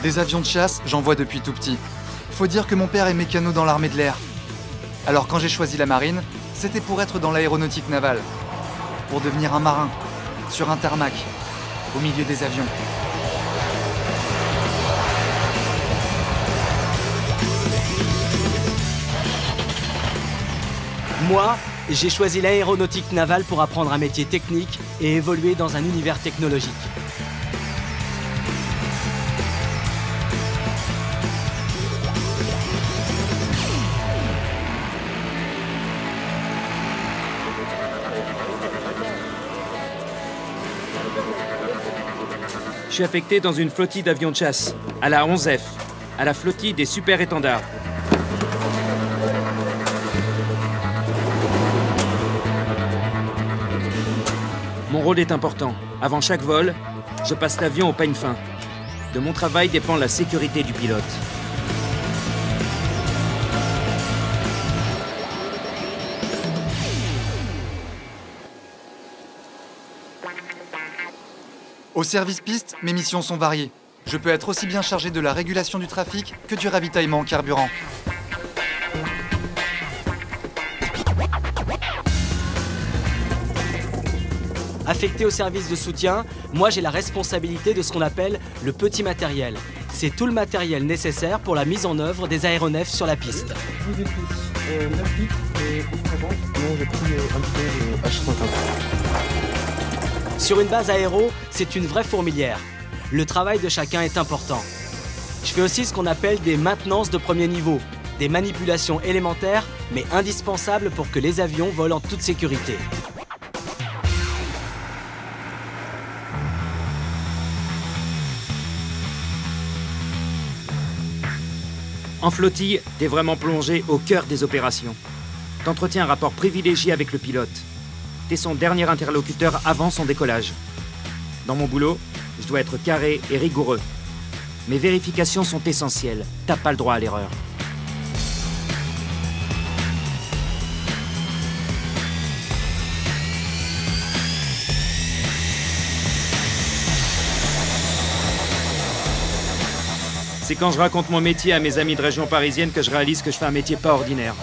Des avions de chasse, j'en vois depuis tout petit. Faut dire que mon père est mécano dans l'armée de l'air. Alors quand j'ai choisi la marine, c'était pour être dans l'aéronautique navale. Pour devenir un marin, sur un tarmac, au milieu des avions. Moi, j'ai choisi l'aéronautique navale pour apprendre un métier technique et évoluer dans un univers technologique. Je suis affecté dans une flottille d'avions de chasse, à la 11F, à la flottille des super étendards. Mon rôle est important. Avant chaque vol, je passe l'avion au peigne fin. De mon travail dépend la sécurité du pilote. Au service piste, mes missions sont variées. Je peux être aussi bien chargé de la régulation du trafic que du ravitaillement en carburant. Affecté au service de soutien, moi j'ai la responsabilité de ce qu'on appelle le petit matériel. C'est tout le matériel nécessaire pour la mise en œuvre des aéronefs sur la piste. Je vous écoute. 9 litres et non, j'ai pris un peu de H50. Sur une base aéro, c'est une vraie fourmilière. Le travail de chacun est important. Je fais aussi ce qu'on appelle des maintenances de premier niveau, des manipulations élémentaires mais indispensables pour que les avions volent en toute sécurité. En flottille, t'es vraiment plongé au cœur des opérations. T'entretiens un rapport privilégié avec le pilote. T'es son dernier interlocuteur avant son décollage. Dans mon boulot, je dois être carré et rigoureux. Mes vérifications sont essentielles. T'as pas le droit à l'erreur. C'est quand je raconte mon métier à mes amis de région parisienne que je réalise que je fais un métier pas ordinaire.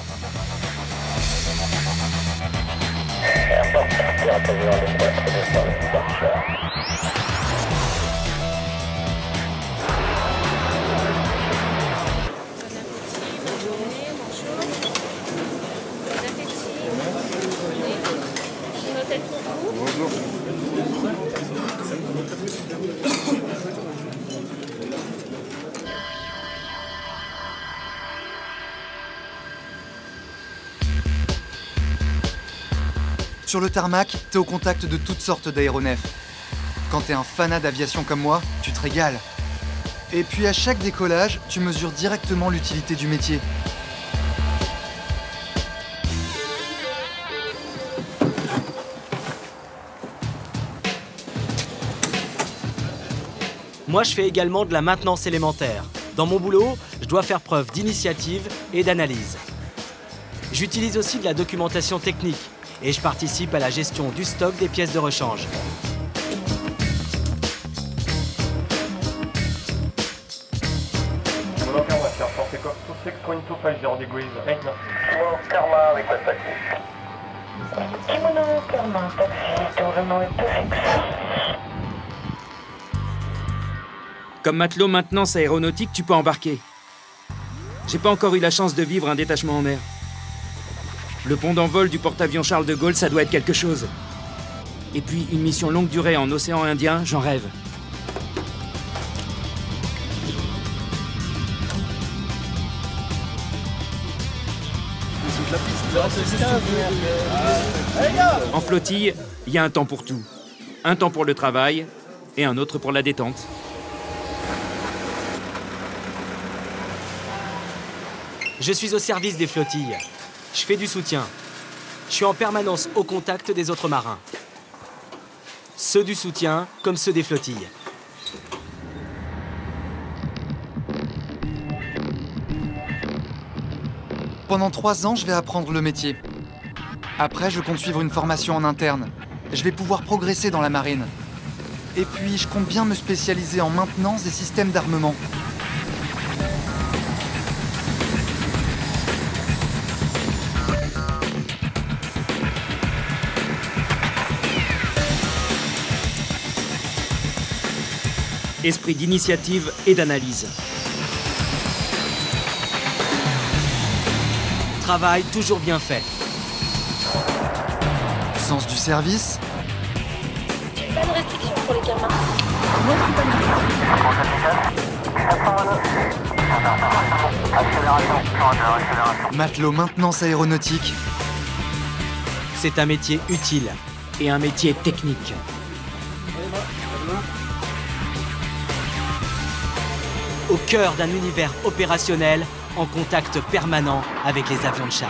Sur le tarmac, t'es au contact de toutes sortes d'aéronefs. Quand t'es un fanat d'aviation comme moi, tu te régales. Et puis à chaque décollage, tu mesures directement l'utilité du métier. Moi, je fais également de la maintenance élémentaire. Dans mon boulot, je dois faire preuve d'initiative et d'analyse. J'utilise aussi de la documentation technique et je participe à la gestion du stock des pièces de rechange. Comme matelot maintenance aéronautique, tu peux embarquer. J'ai pas encore eu la chance de vivre un détachement en mer. Le pont d'envol du porte-avions Charles de Gaulle, ça doit être quelque chose. Et puis, une mission longue durée en océan Indien, j'en rêve. En flottille, il y a un temps pour tout. Un temps pour le travail et un autre pour la détente. Je suis au service des flottilles. Je fais du soutien. Je suis en permanence au contact des autres marins. ceux du soutien comme ceux des flottilles. Pendant 3 ans, je vais apprendre le métier. Après, je compte suivre une formation en interne. Je vais pouvoir progresser dans la marine. Et puis, je compte bien me spécialiser en maintenance des systèmes d'armement. Esprit d'initiative et d'analyse. Travail toujours bien fait. Sens du service. Pas de restriction pour les gamins. Matelot maintenance aéronautique. C'est un métier utile. Et un métier technique. Au cœur d'un univers opérationnel, en contact permanent avec les avions de chasse.